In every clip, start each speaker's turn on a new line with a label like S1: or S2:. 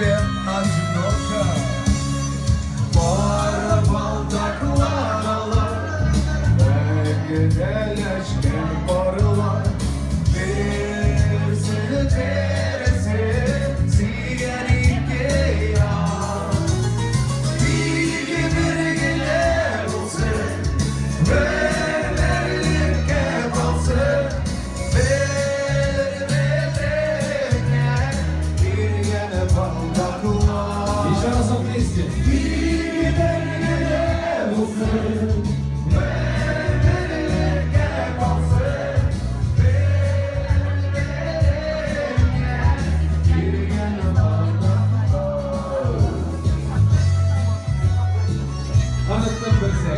S1: тебе одиноко. Пара baltaklarla giderleşken barılar. Bir seni teresi sigarike ya. Bilgi bir gile olsun ve verilirke kalsın. Verilirke bir gene baltaklar.
S2: Еще разок вместе.
S1: Bilgi bir gile olsun ve verilirke kalsın. Verilirke bir gene baltaklar.
S2: Anlattım ben size.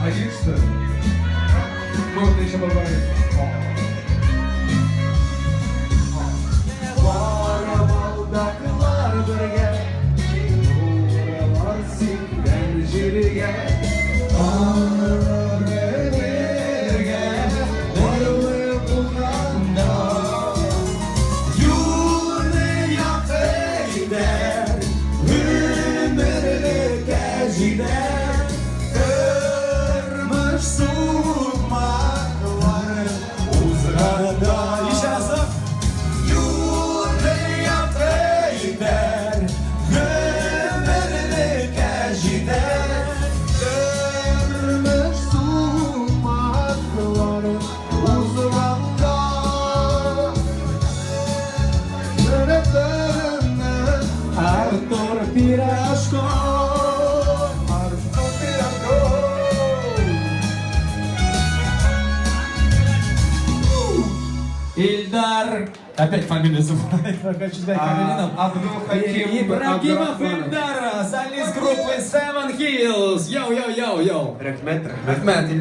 S1: Один что ли? Можно еще поговорить. Var baldaklar birge, uğralar siganciliğe. Tanrı verirge, varlığı bulanda. Yurdu yaptı gider, ümürlüke gider. Kırmış sumakları uzranda.
S2: Еще разок.
S1: Yurdu yaptı gider, ümürlüke gider. Kırmış sumakları uzranda.
S2: Артур Пирожков.
S1: Artur Pirankov.
S2: Ильдар. Опять фамилию забывает. Хочу сказать фамилию. Ибрагимов Ильдар, солист группы Seven Hills. Йоу-йоу-йоу-йоу.
S1: Рахмет.
S2: Рахмет, Ильдар.